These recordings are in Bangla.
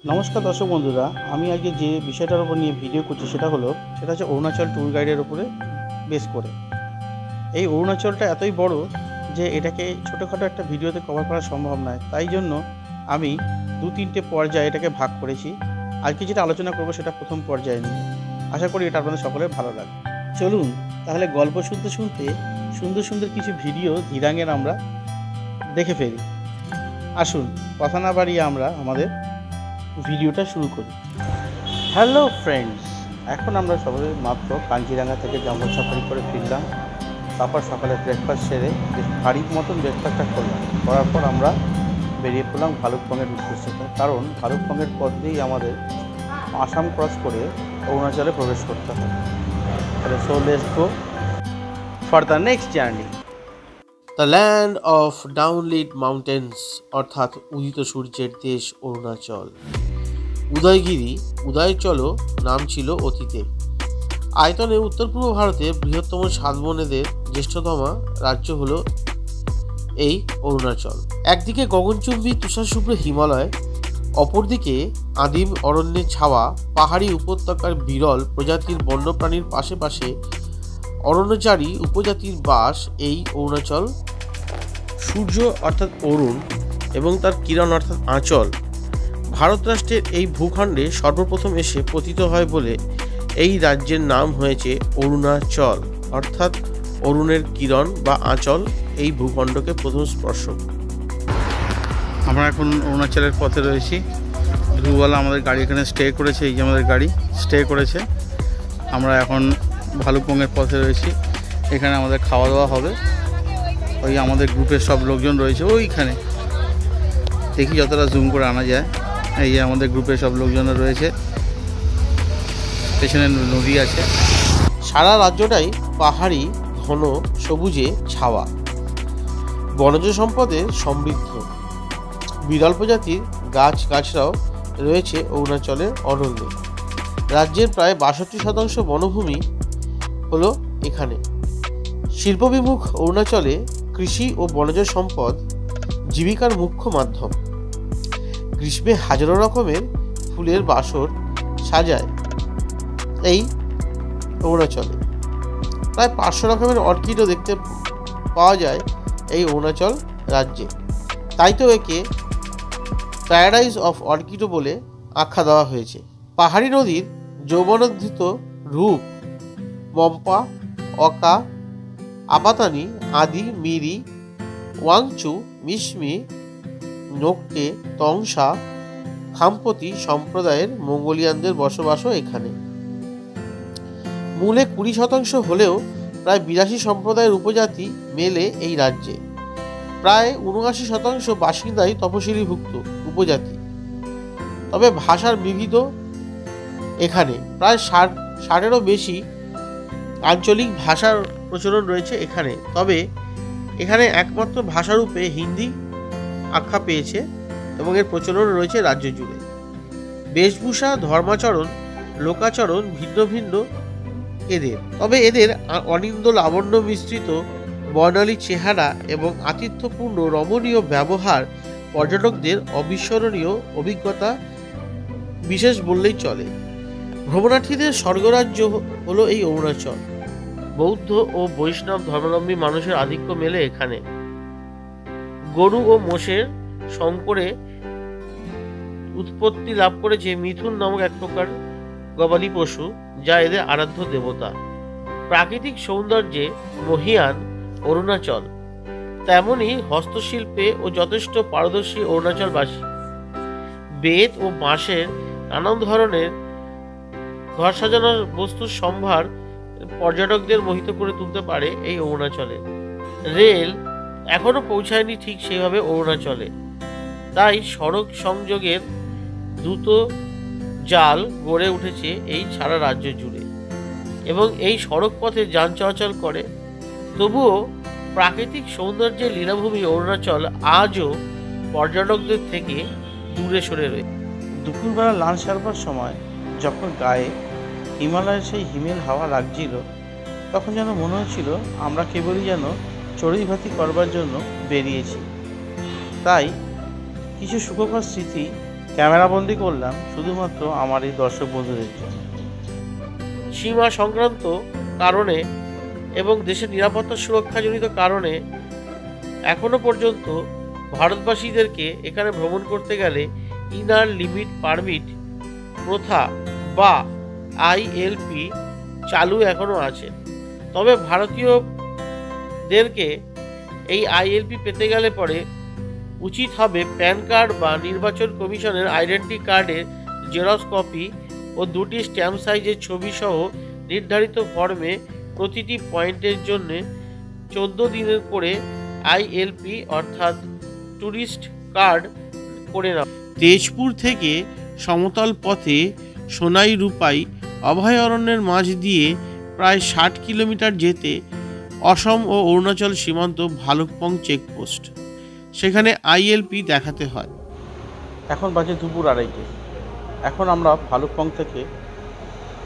নমস্কার দর্শক বন্ধুরা, আমি আজকে যে বিষয়টার উপর নিয়ে ভিডিও করছি সেটা হচ্ছে অরুণাচল ট্যুর গাইডের উপরে বেস করে। এই অরুণাচলটা এতই বড় যে এটাকে ছোটোখাটো একটা ভিডিওতে কভার করা সম্ভব নয়। তাই জন্য আমি 2-3টে পর্যায়ে এটাকে ভাগ করেছি। আজকে যেটা আলোচনা করব সেটা প্রথম পর্যায়ে নিয়ে। আশা করি এটা আপনাদের সকলের ভালো লাগবে। চলুন তাহলে গল্প শুনতে শুনতে সুন্দর সুন্দর কিছু ভিডিও ধীরাঙ্গের আমরা দেখে ফেলি। আসুন কথা না বাড়িয়ে আমরা আমাদের ভিডিওটা শুরু করি। হ্যালো ফ্রেন্ডস, এখন আমরা সবাই মাত্র কাঞ্জিরাঙ্গা থেকে জঙ্গল সাফারি করে ফিরলাম। তারপর সকালে ব্রেকফাস্ট সেরে ভারী মতন ব্রেকফাস্টটা করার পর আমরা বেরিয়ে পড়লাম ভালুকপংয়ের উদ্দেশ্যে। কারণ ভালুকপংয়ের পথ দিয়েই আমাদের আসাম ক্রস করে অরুণাচলে প্রবেশ করতে হবে। তাহলে so let's go for the next journey. The land of dawn lit mountains অর্থাৎ উদিত সূর্যের দেশ অরুণাচল। উদয়গিরি উদয়চলও নাম ছিল অতীতে। আয়তনে উত্তর পূর্ব ভারতের বৃহত্তম সাতবনেদের জ্যেষ্ঠতম রাজ্য হল এই অরুণাচল। একদিকে গগনচুম্বী তুষারশুভ্র হিমালয়, অপরদিকে আদিম অরণ্যের ছাওয়া, পাহাড়ি উপত্যকার বিরল প্রজাতির বন্যপ্রাণীর পাশে পাশে অরণ্যচারী উপজাতির বাস এই অরুণাচল। সূর্য অর্থাৎ অরুণ এবং তার কিরণ অর্থাৎ আঁচল ভারত রাষ্ট্রের এই ভূখণ্ডে সর্বপ্রথম এসে পতিত হয় বলে এই রাজ্যের নাম হয়েছে অরুণাচল, অর্থাৎ অরুণের কিরণ বা আঁচল এই ভূখণ্ডকে প্রথম স্পর্শ। আমরা এখন অরুণাচলের পথে রয়েছি। ধ্রুবওয়ালা আমাদের গাড়ি এখানে স্টে করেছে, এই যে আমাদের গাড়ি স্টে করেছে। আমরা এখন ভালুকপংয়ের পথে রয়েছি। এখানে আমাদের খাওয়া দাওয়া হবে। ওই আমাদের গ্রুপের সব লোকজন রয়েছে ওইখানে, দেখি যতটা জুম করে আনা যায়। এই যে আমাদের গ্রুপের সব লোকজন রয়েছে, পেছনে নদী আছে। সারা রাজ্যটাই পাহাড়ি ঘন সবুজে ছাওয়া, বনজ সম্পদের সমৃদ্ধ। বিরল প্রজাতির গাছগাছরাও রয়েছে অরুণাচলের অরণ্যে। রাজ্যের প্রায় 62% বনভূমি হলো এখানে। শিল্পবিমুখ অরুণাচলে কৃষি ও বনজ সম্পদ জীবিকার মুখ্য মাধ্যম। গ্রীষ্মে হাজারো রকমের ফুলের বাসর সাজায় এই অরুণাচলে। প্রায় 500 রকমের অর্কিডও দেখতে পাওয়া যায় এই অরুণাচল রাজ্যে। তাই তো একে প্যারাডাইজ অফ অর্কিডও বলে আখ্যা দেওয়া হয়েছে। পাহাড়ি নদীর যৌবনোদ্ধৃত রূপ মম্পা, অকা, আপাতানি, আদি, মিরি, ওয়াংচু, মিশমি, নোকটে, তংসা, খামপতি সম্প্রদায়ের মঙ্গোলিয়ানদের বসবাসও এখানে। মূলে 20% হলেও প্রায় 82 সম্প্রদায়ের উপজাতি মেলে এই রাজ্যে। প্রায় 79% বাসিন্দাই তপশিলীভুক্ত উপজাতি। তবে ভাষার বিবিধ এখানে প্রায় 60-এরও বেশি আঞ্চলিক ভাষার প্রচলন রয়েছে এখানে। তবে এখানে একমাত্র ভাষারূপে হিন্দি আখ্যা পেয়েছে এবং এর প্রচলন রয়েছে রাজ্য জুড়ে। বেশভূষা, ধর্মাচরণ, লোকাচরণ ভিন্ন ভিন্ন এদের। তবে এদের অনিন্দ লাবণ্য মিশ্রিত বর্ণালী চেহারা এবং আতিথ্যপূর্ণ রমণীয় ব্যবহার পর্যটকদের অবিস্মরণীয় অভিজ্ঞতা বিশেষ বললেই চলে। ভ্রমণার্থীদের স্বর্গরাজ্য হলো এই অরুণাচল। বৌদ্ধ ও বৈষ্ণব ধর্মাবলম্বী মানুষের আধিক্য মেলে এখানে। গরু ও মোষের সংকরে উৎপত্তি লাভ করেছে মিথুন নামক এক প্রকার গবাদি পশু, যা এদের আরাধ্য দেবতা। প্রাকৃতিক সৌন্দর্যে মহীয়ান অরুণাচল, তেমনি হস্তশিল্পে ও যথেষ্ট পারদর্শী অরুণাচলবাসী। বেত ও বাঁশের নানান ধরনের ঘর সাজানোর বস্তুর সম্ভার পর্যটকদের মোহিত করে তুলতে পারে এই অরুণাচলে। রেল এখনো পৌঁছায়নি ঠিক সেভাবে অরুণাচলে, তাই সড়ক সংযোগের দ্রুত জাল গড়ে উঠেছে এই সারা রাজ্য জুড়ে এবং এই সড়ক পথে যান চলাচল করে। তবুও প্রাকৃতিক সৌন্দর্যের লীলাভূমি অরুণাচল আজও পর্যটকদের থেকে দূরে সরে রয়েছে। দুপুরবেলা লাঞ্চ সারবার সময় যখন গায়ে হিমালয়ের সেই হিমেল হাওয়া লাগছিল, তখন যেন মনে হচ্ছিল আমরা কেবলই যেন চড়ুইভাতি করবার জন্য বেরিয়েছি। তাই কিছু সুখকর স্মৃতি ক্যামেরাবন্দি করলাম শুধুমাত্র আমার এই দর্শক বন্ধুদের জন্য। সীমা সংক্রান্ত কারণে এবং দেশের নিরাপত্তা সুরক্ষাজনিত কারণে এখনো পর্যন্ত ভারতবাসীদেরকে এখানে ভ্রমণ করতে গেলে ইনার লিমিট পারমিট প্রথা বা ILP চালু এখনো আছে। তবে ভারতীয়দেরকে এই ILP পেতে গেলে পরে উচিত হবে প্যান কার্ড বা নির্বাচন কমিশনের আইডেন্টি কার্ডের জেরক্স কপি ও 2টি স্ট্যাম্প সাইজের ছবি সহ নির্ধারিত ফর্মে প্রতিটি পয়েন্টের জন্য 14 দিনের করে ILP অর্থাৎ ট্যুরিস্ট কার্ড করে নাও। তেজপুর থেকে সমতল পথে সোনাই রূপাই অভয়ারণ্যের মাঝ দিয়ে প্রায় 60 কিলোমিটার যেতে অসম ও অরুণাচল সীমান্ত ভালুকপং চেকপোস্ট, সেখানে ILP দেখাতে হয়। এখন বাজে দুপুর 2:30। এখন আমরা ভালুকপং থেকে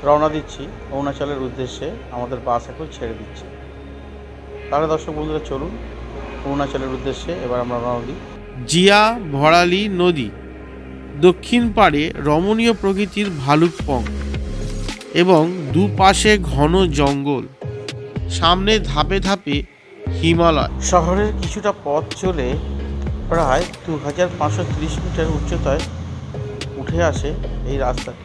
রওনা দিচ্ছি অরুণাচলের উদ্দেশ্যে। আমাদের বাস এখন ছেড়ে দিচ্ছে। তাহলে দর্শক বন্ধুরা চলুন অরুণাচলের উদ্দেশ্যে এবার আমরা রওনা দিই। জিয়া ভরালি নদী, দক্ষিণ পাড়ে রমণীয় প্রকৃতির ভালুকপং এবং দুপাশে ঘন জঙ্গল, সামনে ধাপে ধাপে হিমালয়। শহরের কিছুটা পথ চলে প্রায় 2530 মিটার উচ্চতায় উঠে আসে এই রাস্তাটি।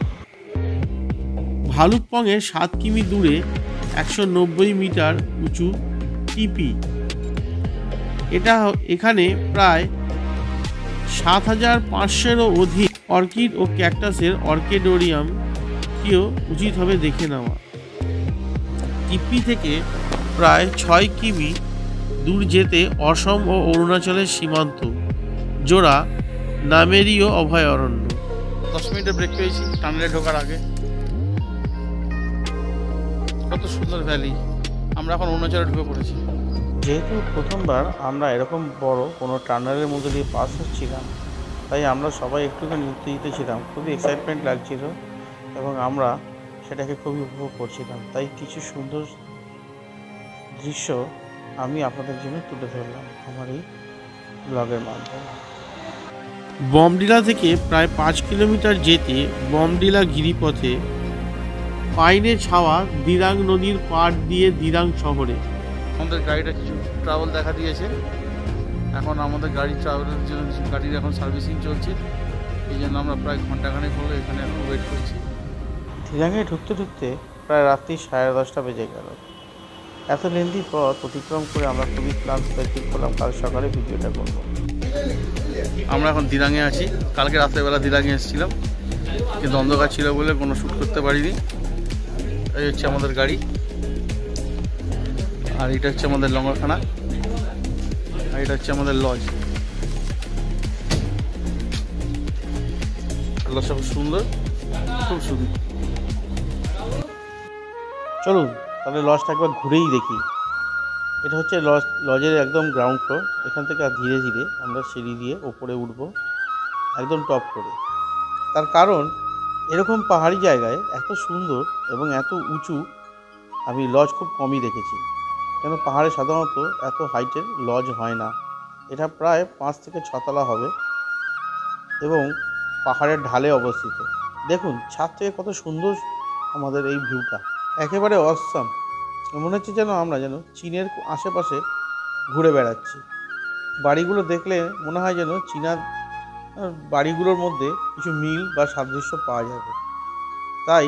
ভালুকপংয়ের 7 কিমি দূরে 190 মিটার উঁচু টিপি। এখানে প্রায় 7500-এরও অধিক অর্কিড ও ক্যাকটাসের অর্কিডোরিয়ামকেও উচিত হবে দেখে নেওয়া। টিপি থেকে প্রায় 6 কিমি দূর যেতে অসম ও অরুণাচলের সীমান্ত জোড়া নামেরীয় অভয়ারণ্য। 10 মিনিটের ব্রেক পেয়েছি টানেলে ঢোকার আগে। কত সুন্দর ভ্যালি। আমরা এখন অরুণাচলে ঢুকে পড়েছি। যেহেতু প্রথমবার আমরা এরকম বড় কোনো টানেলের মধ্যে দিয়ে পাস হচ্ছিলাম, তাই আমরা সবাই একটুখানি উত্তেজিত ছিলাম, খুবই এক্সাইটমেন্ট লাগছিল এবং আমরা সেটাকে খুবই উপভোগ করছিলাম। তাই কিছু সুন্দর দৃশ্য আমি আপনাদের জন্য তুলে ধরলাম আমার এই ব্লগের মাধ্যমে। বমডিলা থেকে প্রায় 5 কিলোমিটার যেতে বমডিলা গিরিপথে পাইনে ছাওয়া দিরাং নদীর পাড় দিয়ে দিরাং শহরে। আমাদের গাড়িটা কিছু ট্রাভেল দেখা দিয়েছে। এখন আমাদের গাড়ি ট্রাভেলের জন্য গাড়ির এখন সার্ভিসিং চলছে, এই জন্য আমরা প্রায় ঘন্টাখানেক হলো এখানে এখন ওয়েট করছি। দিরাঙে ঢুকতে ঢুকতে প্রায় রাত্রি 10:30 বেজে গেল। এত লেন্দি পথ অতিক্রম করে আমরা খুবই ক্লান্ত, ঠিক করলাম কাল সকালে ভিডিওটা করব। আমরা এখন দিরাঙে আছি। কালকে রাত্রেবেলা দিরাঙে এসেছিলাম, কিন্তু অন্ধকার ছিল বলে কোনো শ্যুট করতে পারিনি। এই হচ্ছে আমাদের গাড়ি, আর এটা হচ্ছে আমাদের লঙ্গরখানা, আর এটা হচ্ছে আমাদের লজ। লজটা খুব সুন্দর, খুব সুন্দর। চলুন তাহলে লজটা একবার ঘুরেই দেখি। এটা হচ্ছে লজের একদম গ্রাউন্ড ফ্লোর। এখান থেকে আর ধীরে ধীরে আমরা সিঁড়ি দিয়ে ওপরে উঠবো একদম টপ করে। তার কারণ এরকম পাহাড়ি জায়গায় এত সুন্দর এবং এত উঁচু আমি লজ খুব কমই দেখেছি। কেন পাহাড়ে সাধারণত এত হাইটের লজ হয় না। এটা প্রায় 5 থেকে 6 তলা হবে এবং পাহাড়ের ঢালে অবস্থিত। দেখুন ছাদ থেকে কত সুন্দর আমাদের এই ভিউটা, একেবারে অসাম। মনে হচ্ছে আমরা চীনের আশেপাশে ঘুরে বেড়াচ্ছি। বাড়িগুলো দেখলে মনে হয় যেন চীনা বাড়িগুলোর মধ্যে কিছু মিল বা সাদৃশ্য পাওয়া যাবে। তাই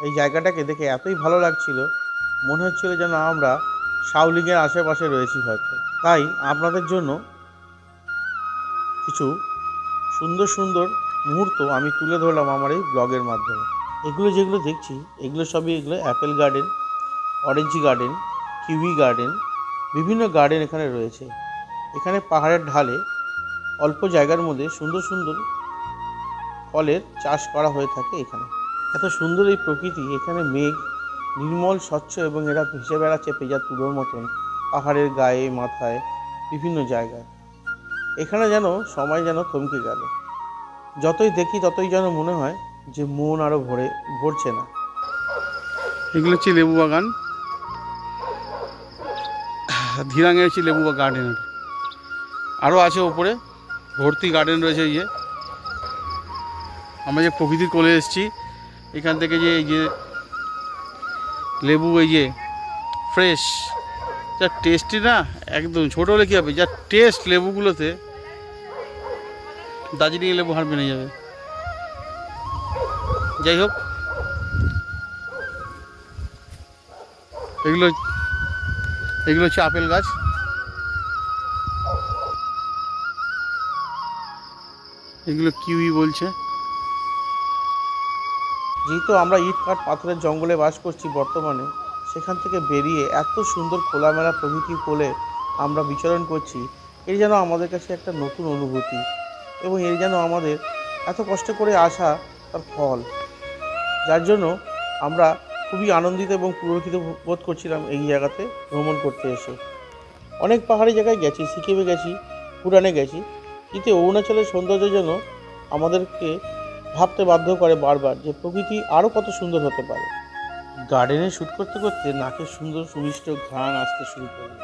এই জায়গাটাকে দেখে এতই ভালো লাগছিল, মনে হচ্ছিল যেন আমরা শাওলিংয়ের আশেপাশে রয়েছি হয়তো। তাই আপনাদের জন্য কিছু সুন্দর সুন্দর মুহূর্ত আমি তুলে ধরলাম আমার এই ব্লগের মাধ্যমে। এগুলো যেগুলো দেখছি এগুলো সবই Apple garden, orange garden, kiwi garden, বিভিন্ন গার্ডেন এখানে রয়েছে। এখানে পাহাড়ের ঢালে অল্প জায়গার মধ্যে সুন্দর সুন্দর ফলের চাষ করা হয়ে থাকে। এখানে এত সুন্দর এই প্রকৃতি, এখানে মেঘ নির্মল স্বচ্ছ এবং এরা ভেসে বেড়াচ্ছে পেঁজা তুলোর মতন পাহাড়ের গায়ে, মাথায়, বিভিন্ন জায়গায়। এখানে যেন সময় যেন থমকে গেল। যতই দেখি ততই যেন মনে হয় যে মন আরও ভরছে না। এগুলো হচ্ছে লেবু বাগান, ধিরাঙে হচ্ছে লেবু গার্ডেন। আরও আছে ওপরে ভর্তি গার্ডেন রয়েছে। এই যে আমরা যে প্রকৃতির কোলে এসেছি, এখান থেকে যে এই যে লেবু, এই যে ফ্রেশ, যা টেস্টি না, একদম ছোটো হলে কী হবে, যা টেস্ট লেবুগুলোতে, দার্জিলিং লেবু হার মেনে যাবে। যাই হোক, এগুলো হচ্ছে আপেল গাছ। এগুলো কিউই বলছে। যেহেতু আমরা ইট কাঠ পাথরের জঙ্গলে বাস করছি বর্তমানে, সেখান থেকে বেরিয়ে এত সুন্দর খোলামেলা প্রকৃতির কোলে আমরা বিচরণ করছি, এর যেন আমাদের কাছে একটা নতুন অনুভূতি, এবং এর যেন আমাদের এত কষ্ট করে আসা তার ফল, যার জন্য আমরা খুবই আনন্দিত এবং পুলকিত বোধ করছিলাম এই জায়গাতে ভ্রমণ করতে এসে। অনেক পাহাড়ি জায়গায় গেছি, সিকিমে গেছি, ভুটানে গেছি, কিন্তু অরুণাচলের সৌন্দর্য যেন আমাদেরকে ভাবতে বাধ্য করে বারবার যে প্রকৃতি আরও কত সুন্দর হতে পারে। গার্ডেনে শ্যুট করতে করতে নাকে সুন্দর সুমিষ্ট ঘ্রাণ আসতে শুরু করলো,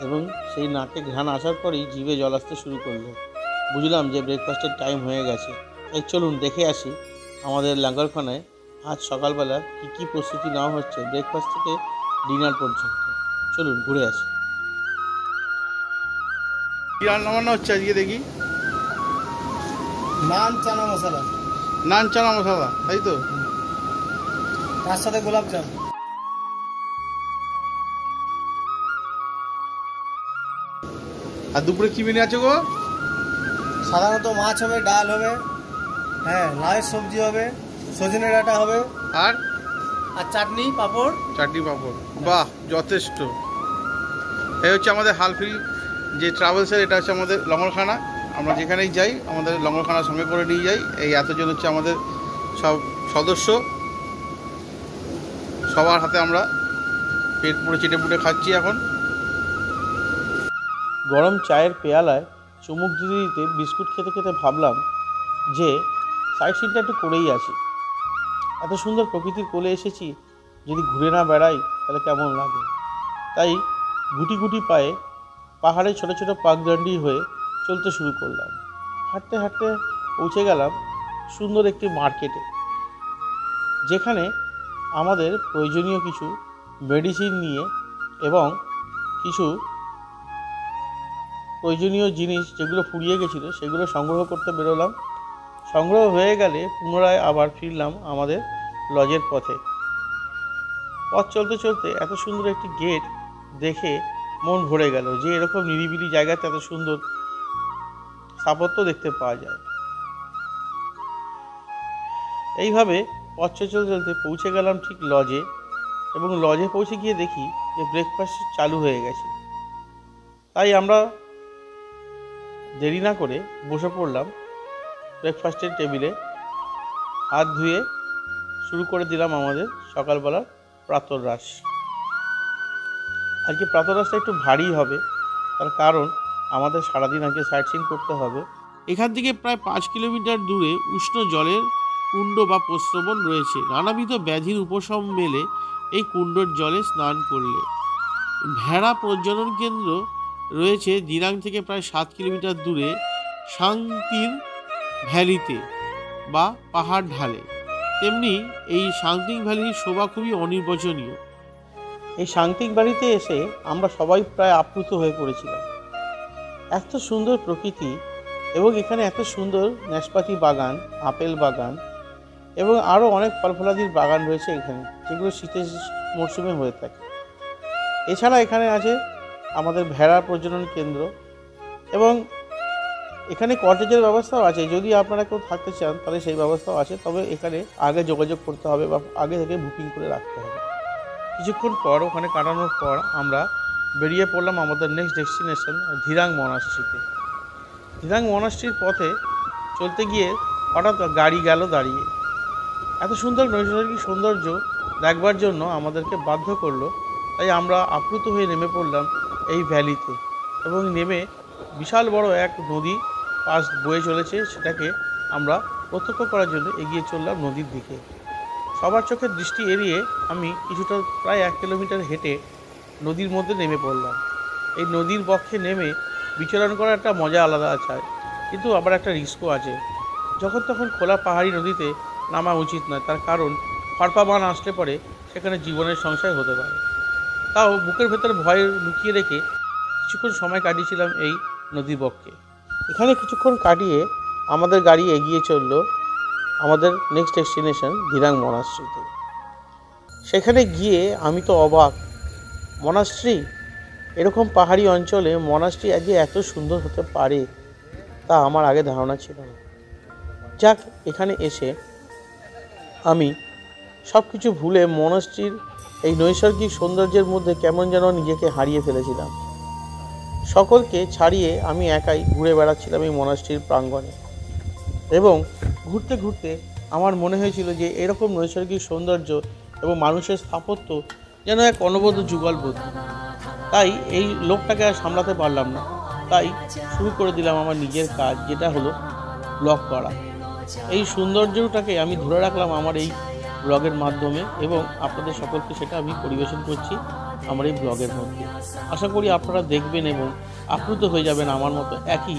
এবং সেই নাকে ঘ্রাণ আসার পরেই জিভে জল আসতে শুরু করলো। বুঝলাম যে ব্রেকফাস্টের টাইম হয়ে গেছে। তাই চলুন দেখে আসি আমাদের লাঙ্গরখানায় আজ সকালবেলা কী প্রস্তুতি নেওয়া হচ্ছে ব্রেকফাস্ট থেকে ডিনার পর্যন্ত। চলুন ঘুরে আসি। কী রান্নাবান্না হচ্ছে আজকে দেখি? নান চানা মশলা। নান চানা মশলা, তাই তো? তার সাথে গোলাপ জাম। আর দুপুরে কি মেনু আছে গো? সাধারণত মাছ হবে, ডাল হবে, হ্যাঁ, লাউয়ের সবজি হবে, সজনে ডাঁটা হবে, আর চাটনি পাঁপড়। চাটনি পাঁপড়, বাহ যথেষ্ট। এই হচ্ছে আমাদের হালফিল যে ট্রাভেলসের, এটা হচ্ছে আমাদের লঙ্গরখানা। আমরা যেখানেই যাই আমাদের লঙ্গরখানার সঙ্গে করে নিয়ে যাই। এই এতজন হচ্ছে আমাদের সব সদস্য, সবার হাতে আমরা পেট পুড়ে চেটে পুটে খাচ্ছি এখন। গরম চায়ের পেয়ালায় চুমুক দিতে দিতে বিস্কুট খেতে খেতে ভাবলাম যে সাইড সিনটা একটু করেই আসি। এত সুন্দর প্রকৃতির কোলে এসেছি, যদি ঘুরে না বেড়াই তাহলে কেমন লাগে। তাই গুটি গুটি পায়ে পাহাড়ে ছোটো ছোটো পাকদণ্ডি হয়ে চলতে শুরু করলাম। হাঁটতে হাঁটতে পৌঁছে গেলাম সুন্দর একটি মার্কেটে, যেখানে আমাদের প্রয়োজনীয় কিছু মেডিসিন নিয়ে এবং কিছু প্রয়োজনীয় জিনিস যেগুলো ফুরিয়ে গেছিলো সেগুলো সংগ্রহ করতে বেরোলাম। সংগ্রহ হয়ে গেলে পুনরায় আবার ফিরলাম আমাদের লজের পথে। পথ চলতে চলতে এত সুন্দর একটি গেট দেখে মন ভরে গেল যে এরকম নিরিবিলি জায়গাতে এত সুন্দর স্থাপত্য দেখতে পাওয়া যায়। এইভাবে পথ চলতে চলতে পৌঁছে গেলাম ঠিক লজে, এবং লজে পৌঁছে গিয়ে দেখি যে ব্রেকফাস্ট চালু হয়ে গেছে। তাই আমরা দেরি না করে বসে পড়লাম ব্রেকফাস্টের টেবিলে। হাত ধুয়ে শুরু করে দিলাম আমাদের সকালবেলার প্রাতরাশ। আজকে প্রাতরাশটা একটু ভারী হবে, তার কারণ আমাদের সারাদিন আজকে সাইট সিন করতে হবে। এখান থেকে প্রায় 5 কিলোমিটার দূরে উষ্ণ জলের কুণ্ড বা প্রস্রবণ রয়েছে। নানাবিধ ব্যাধির উপশম মেলে এই কুণ্ডর জলে স্নান করলে। ভেড়া প্রজনন কেন্দ্র রয়েছে দিরাং থেকে প্রায় 7 কিলোমিটার দূরে শাংতির ভ্যালিতে বা পাহাড় ঢালে। তেমনি এই শাংতিং ভ্যালির শোভা খুবই অনির্বচনীয়। এই শান্তিক বাড়িতে এসে আমরা সবাই প্রায় আপ্লুত হয়ে পড়েছিলাম। এত সুন্দর প্রকৃতি, এবং এখানে এত সুন্দর নাশপাতি বাগান, আপেল বাগান এবং আরও অনেক ফলফলাদির বাগান রয়েছে এখানে, যেগুলো শীতের মরশুমে হয়ে থাকে। এছাড়া এখানে আছে আমাদের ভেড়া প্রজনন কেন্দ্র, এবং এখানে কটেজের ব্যবস্থাও আছে। যদি আপনারা কেউ থাকতে চান তাহলে সেই ব্যবস্থাও আছে, তবে এখানে আগে যোগাযোগ করতে হবে বা আগে থেকে বুকিং করে রাখতে হবে। কিছুক্ষণ পর ওখানে কাটানোর পর আমরা বেরিয়ে পড়লাম আমাদের নেক্সট ডেস্টিনেশন ধিরাং মনাস্ট্রিতে। ধিরাং মনাস্ট্রির পথে চলতে গিয়ে হঠাৎ গাড়ি গেল দাঁড়িয়ে। এত সুন্দর নৈসর্গিক সৌন্দর্য দেখবার জন্য আমাদেরকে বাধ্য করলো। তাই আমরা আপ্লুত হয়ে নেমে পড়লাম এই ভ্যালিতে, এবং নেমে বিশাল বড় এক নদী পাশ বয়ে চলেছে, সেটাকে আমরা প্রত্যক্ষ করার জন্য এগিয়ে চললাম নদীর দিকে। সবার চোখের দৃষ্টি এড়িয়ে আমি কিছুটা প্রায় 1 কিলোমিটার হেঁটে নদীর মধ্যে নেমে পড়লাম। এই নদীর বক্ষে নেমে বিচরণ করার একটা মজা আলাদা আছে, কিন্তু আবার একটা রিস্কও আছে। যখন তখন খোলা পাহাড়ি নদীতে নামা উচিত নয়, তার কারণ খড়পা বান আসলে পরে সেখানে জীবনের সংশয় হতে পারে। তাও বুকের ভেতর ভয় লুকিয়ে রেখে কিছুক্ষণ সময় কাটিয়েছিলাম এই নদীবক্ষে। এখানে কিছুক্ষণ কাটিয়ে আমাদের গাড়ি এগিয়ে চলল আমাদের নেক্সট ডেস্টিনেশন দিরাং মনাস্ট্রিতে। সেখানে গিয়ে আমি তো অবাক, মনাস্ট্রি, এরকম পাহাড়ি অঞ্চলে মনাস্ট্রি আজকে এত সুন্দর হতে পারে তা আমার আগে ধারণা ছিল না। যাক, এখানে এসে আমি সব কিছু ভুলে মনাস্ট্রির এই নৈসর্গিক সৌন্দর্যের মধ্যে কেমন যেন নিজেকে হারিয়ে ফেলেছিলাম। সকলকে ছাড়িয়ে আমি একাই ঘুরে বেড়াচ্ছিলাম এই মনাস্ট্রির প্রাঙ্গণে, এবং ঘুরতে ঘুরতে আমার মনে হয়েছিল যে এরকম নৈসর্গিক সৌন্দর্য এবং মানুষের স্থাপত্য যেন এক অনবদ্য যুগলবোধ। তাই এই লোকটাকে আর সামলাতে পারলাম না, তাই শুরু করে দিলাম আমার নিজের কাজ, যেটা হলো ব্লগ করা। এই সৌন্দর্যটাকে আমি ধরে রাখলাম আমার এই ব্লগের মাধ্যমে, এবং আপনাদের সকলকে সেটা আমি পরিবেশন করছি আমার এই ব্লগের মধ্যে। আশা করি আপনারা দেখবেন এবং আপ্লুত হয়ে যাবেন আমার মতো একই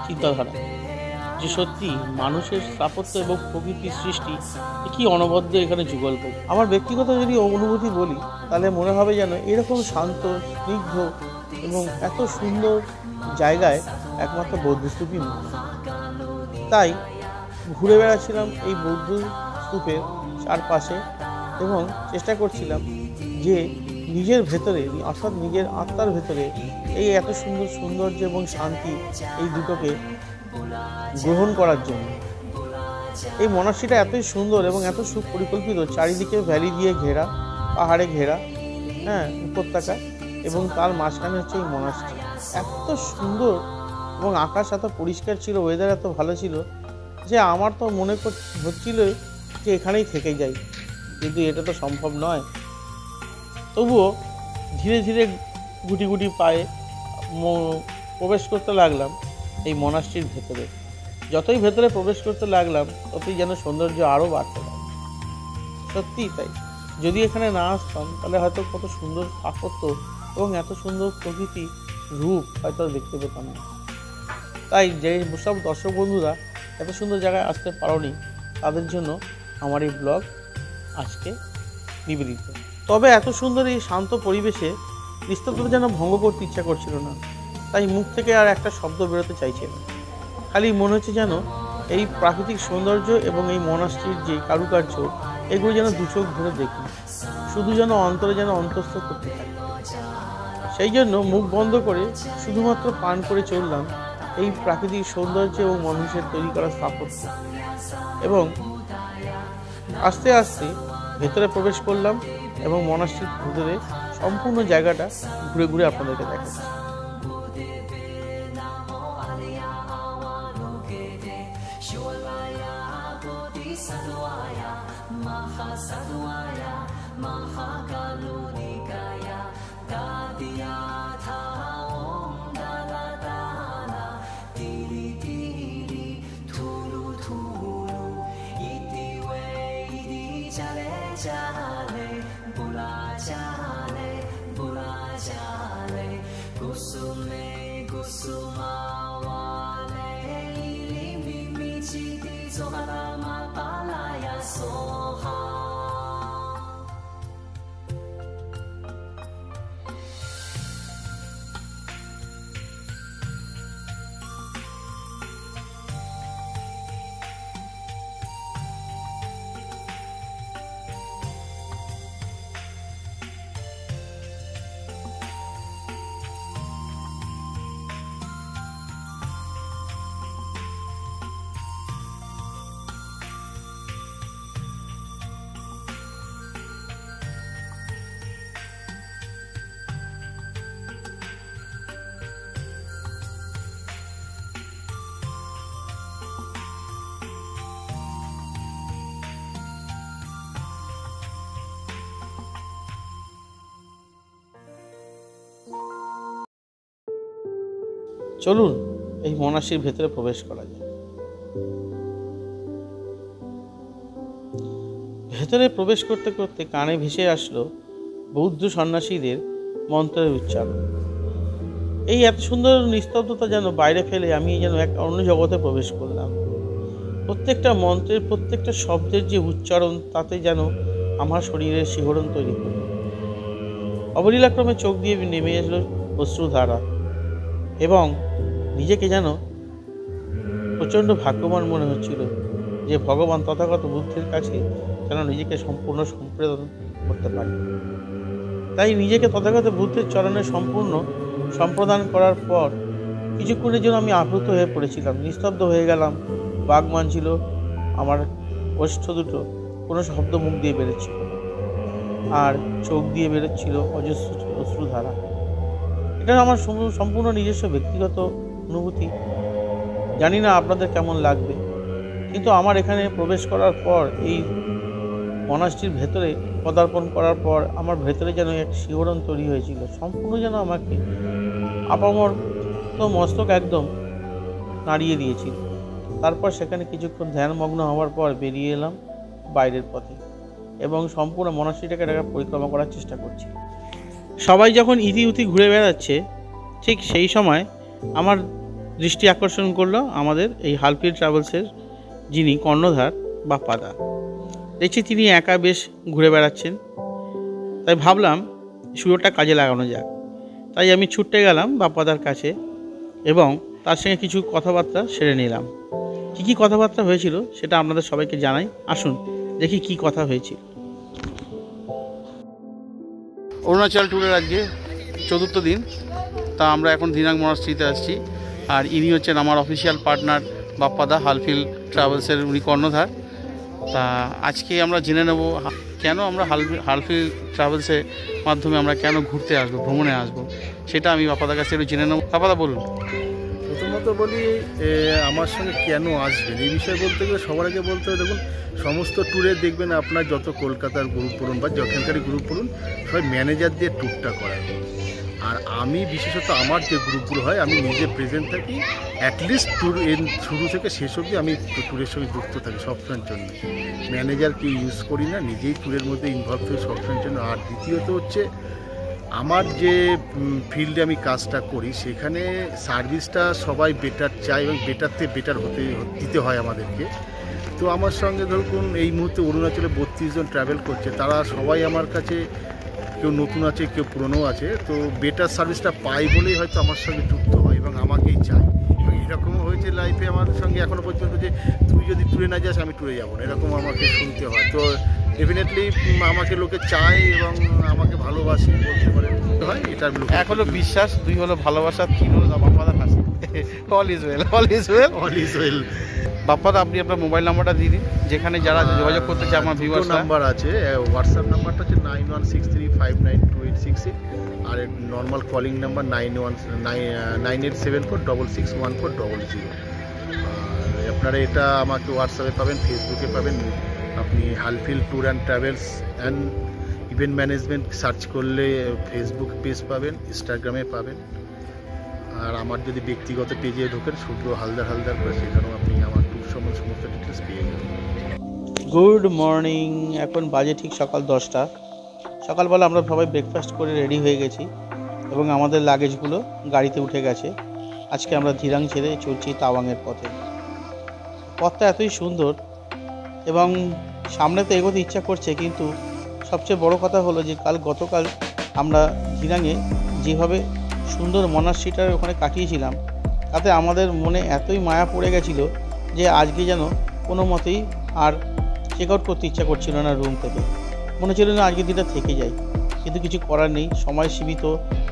চিন্তাধারা, যে সত্যি মানুষের স্থাপত্য এবং প্রকৃতির সৃষ্টি কি অনবদ্য এখানে যুগলবোধ। আমার ব্যক্তিগত যদি অনুভূতি বলি তাহলে মনে হবে যেন এরকম শান্ত, স্নিগ্ধ এবং এত সুন্দর জায়গায় একমাত্র বৌদ্ধস্তূপই নয়। তাই ঘুরে বেড়াচ্ছিলাম এই বৌদ্ধ স্তূপের চারপাশে এবং চেষ্টা করছিলাম যে নিজের ভেতরে, অর্থাৎ নিজের আত্মার ভেতরে এই এত সুন্দর সৌন্দর্য এবং শান্তি এই দুটোকে গ্রহণ করার জন্য। এই মনাস্ট্রিটা এতই সুন্দর এবং এত সুপরিকল্পিত, চারিদিকে ভ্যালি দিয়ে ঘেরা, পাহাড়ে ঘেরা, উপত্যকা, এবং তার মাঝখানে হচ্ছে এই মনাস্ট্রি। এত সুন্দর এবং আকাশ এত পরিষ্কার ছিল, ওয়েদার এত ভালো ছিল যে আমার তো মনে হচ্ছিল যে এখানেই থেকে যাই, কিন্তু এটা তো সম্ভব নয়। তবুও ধীরে ধীরে গুটি গুটি পায়ে প্রবেশ করতে লাগলাম এই মনাস্ট্রির ভেতরে। যতই ভেতরে প্রবেশ করতে লাগলাম ততই যেন সৌন্দর্য আরও বাড়তে লাগলো। সত্যিই তাই, যদি এখানে না আসতাম তাহলে হয়তো কত সুন্দর স্থাপত্য এবং এত সুন্দর প্রকৃতি রূপ হয়তো দেখতে পেতাম না। তাই যে সব দর্শক বন্ধুরা এত সুন্দর জায়গায় আসতে পারোনি তাদের জন্য আমার এই ব্লগ আজকে নিবেদিত। তবে এত সুন্দর এই শান্ত পরিবেশে নিস্তব্ধতা যেন ভঙ্গ করতে ইচ্ছা করছিল না, তাই মুখ থেকে আর একটা শব্দ বেরোতে চাইছে না। খালি মনে হচ্ছে যেন এই প্রাকৃতিক সৌন্দর্য এবং এই মনাস্ট্রির যে কারুকার্য, এগুলো যেন দু চোখ ধরে দেখি, শুধু যেন অন্তরে যেন অন্তঃস্থ করতে থাকে। সেই জন্য মুখ বন্ধ করে শুধুমাত্র পান করে চললাম এই প্রাকৃতিক সৌন্দর্য এবং মানুষের তৈরি করা স্থাপত্য, এবং আস্তে আস্তে ভেতরে প্রবেশ করলাম এবং মনাস্ট্রির ভিতরে সম্পূর্ণ জায়গাটা ঘুরে ঘুরে আপনাদেরকে দেখাচ্ছি। চলুন এই মনাস্ট্রির ভেতরে প্রবেশ করা যায়। ভেতরে প্রবেশ করতে করতে কানে ভেসে আসলো বৌদ্ধ সন্ন্যাসীদের মন্ত্রের উচ্চারণ। এই এত সুন্দর নিস্তব্ধতা যেন বাইরে ফেলে আমি যেন এক অন্য জগতে প্রবেশ করলাম। প্রত্যেকটা মন্ত্রের প্রত্যেকটা শব্দের যে উচ্চারণ, তাতে যেন আমার শরীরের শিহরণ তৈরি করল। অবলীলাক্রমে চোখ দিয়ে নেমে এলো অশ্রুধারা, এবং নিজেকে যেন প্রচণ্ড ভাগ্যবান মনে হচ্ছিল যে ভগবান তথাগত বুদ্ধের কাছে যেন নিজেকে সম্পূর্ণ সম্প্রদান করতে পারি। তাই নিজেকে তথাগত বুদ্ধের চরণে সম্পূর্ণ সম্প্রদান করার পর কিছুক্ষণের জন্য আমি আপ্লুত হয়ে পড়েছিলাম, নিস্তব্ধ হয়ে গেলাম। বাঘ মানছিল, আমার ওষ্ঠ দুটো কোনো শব্দ মুখ দিয়ে বেরোচ্ছিল না, আর চোখ দিয়ে বেরোচ্ছিল অজস্র অশ্রুধারা। এটা আমার সম্পূর্ণ নিজস্ব ব্যক্তিগত অনুভূতি, জানি না আপনাদের কেমন লাগবে, কিন্তু আমার এখানে প্রবেশ করার পর, এই মনাস্ট্রির ভেতরে পদার্পণ করার পর আমার ভেতরে যেন এক শিহরণ তৈরি হয়েছিল, সম্পূর্ণ যেন আমাকে আপামর তো মস্তক একদম নাড়িয়ে দিয়েছিল। তারপর সেখানে কিছুক্ষণ ধ্যানমগ্ন হওয়ার পর বেরিয়ে এলাম বাইরের পথে এবং সম্পূর্ণ মনাস্ট্রিটাকে পরিক্রমা করার চেষ্টা করছি। সবাই যখন ইতিউতি ঘুরে বেড়াচ্ছে, ঠিক সেই সময় আমার দৃষ্টি আকর্ষণ করলো আমাদের এই হালফিল ট্রাভেলসের যিনি কর্ণধার বাপ্পাদা। দেখছি তিনি একা বেশ ঘুরে বেড়াচ্ছেন, তাই ভাবলাম সুযোগটা কাজে লাগানো যাক। তাই আমি ছুটে গেলাম বাপ্পাদার কাছে এবং তার সঙ্গে কিছু কথাবার্তা সেরে নিলাম। কী কথাবার্তা হয়েছিল সেটা আপনাদের সবাইকে জানাই, আসুন দেখি কি কথা হয়েছিল। অরুণাচল ট্যুরের আজকে ৪র্থ দিন, তা আমরা এখন দিনাং মনাস্ট্রিতে আসছি, আর ইনি হচ্ছেন আমার অফিসিয়াল পার্টনার বাপ্পাদা, হালফিল ট্রাভেলসের উনি কর্ণধার। তা আজকে আমরা জেনে নেব কেন আমরা হালফিল ট্রাভেলসের মাধ্যমে আমরা কেন ঘুরতে আসবো, ভ্রমণে আসবো, সেটা আমি বাপ্পাদার কাছে একটু জেনে নেব। বাপ্পাদা বলুন। প্রথমত বলি, আমার সঙ্গে কেন আসবেন এই বিষয়ে বলতে গেলে সবার আগে বলতে হবে, দেখুন সমস্ত ট্যুরে দেখবেন আপনার যত কলকাতার গ্রুপ বলুন বা যেখানকারই গ্রুপ বলুন, সবাই ম্যানেজার দিয়ে ট্যুরটা করায়। আর আমি বিশেষত আমার যে গ্রুপগুলো হয়, আমি নিজে প্রেজেন্ট থাকি, অ্যাটলিস্ট ট্যুর শুরু থেকে শেষ অবধি আমি ট্যুরের সঙ্গে যুক্ত থাকি সবসময়ের জন্য। ম্যানেজারকে ইউজ করি না, নিজেই ট্যুরের মধ্যে ইনভলভ থাকি সবসময়ের জন্য। আর দ্বিতীয়ত হচ্ছে, আমার যে ফিল্ডে আমি কাজটা করি সেখানে সার্ভিসটা সবাই বেটার চায় এবং বেটার থেকে বেটার দিতে হয় আমাদেরকে। তো আমার সঙ্গে ধরুন এই মুহূর্তে অরুণাচলে 32 জন ট্রাভেল করছে, তারা সবাই আমার কাছে, কেউ নতুন আছে কেউ পুরনো আছে, তো বেটার সার্ভিসটা পাই বলেই হয়তো আমার সঙ্গে যুক্ত হয় এবং আমাকেই চায়। এবং এরকমও হয়েছে লাইফে আমার সঙ্গে এখনও পর্যন্ত যে তুই যদি ট্যুরে না যাস আমি ট্যুরে যাবো না, এরকম আমাকে শুনতে হয়। তো ডেফিনেটলি আমাকে লোকে চায় এবং আমাকে ভালোবাসে বলতে পারে হয়। এটা এক হলো বিশ্বাস, দুই হলো ভালোবাসা, তিন হলো বাপ্পাদার হাসি। All is well, all is well, all is well. বাপ্পাদা, আপনি আপনার মোবাইল নাম্বারটা দিয়ে দিন, যেখানে যারা যোগাযোগ করতে চায় আমার ভিউয়ার্স নাম্বার আছে। হোয়াটসঅ্যাপ নাম্বারটা হচ্ছে 9163592866, আর নর্মাল কলিং নাম্বার 9874661400। আপনারা এটা আমাকে হোয়াটসঅ্যাপে পাবেন, ফেসবুকে পাবেন। আপনি Halfil tour and travels and event management search করলে ফেসবুক পেজ পাবেন, ইনস্টাগ্রামে পাবেন। আর আমার যদি ব্যক্তিগত পেজে ঢোকেন শুভ্র হালদার করে, সেখানেও আপনি আমার ট্যুর সম্বন্ধে সমস্ত ডিটেলস পেয়ে যাবেন। গুড মর্নিং, এখন বাজে ঠিক সকাল 10টা। সকালবেলা আমরা সবাই ব্রেকফাস্ট করে রেডি হয়ে গেছি এবং আমাদের লাগেজগুলো গাড়িতে উঠে গেছে। আজকে আমরা ধিরাং ছেড়ে চলছি তাওয়াংয়ের পথে। পথটা এতই সুন্দর এবং সামনে তো এগোতে ইচ্ছা করছে, কিন্তু সবচেয়ে বড় কথা হলো যে গতকাল আমরা ধিরাঙে যেভাবে সুন্দর মনাস্ট্রিটার ওখানে কাটিয়েছিলাম, তাতে আমাদের মনে এতই মায়া পড়ে গেছিলো যে আজকে যেন কোনো মতেই আর চেক আউট করতে ইচ্ছা করছিল না রুম থেকে। মনে ছিল না আজকের দিনটা থেকে যাই, কিন্তু কিছু করার নেই, সময় সীমিত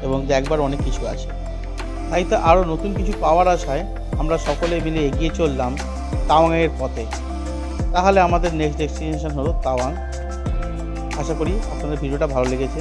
এবং দেখবার অনেক কিছু আছে। তাই তো আরও নতুন কিছু পাওয়ার আশায় আমরা সকলে মিলে এগিয়ে চললাম তাওয়াংয়ের পথে। তাহলে আমাদের নেক্সট ডেস্টিনেশন হলো তাওয়াং। আশা করি আপনাদের ভিডিওটা ভালো লেগেছে।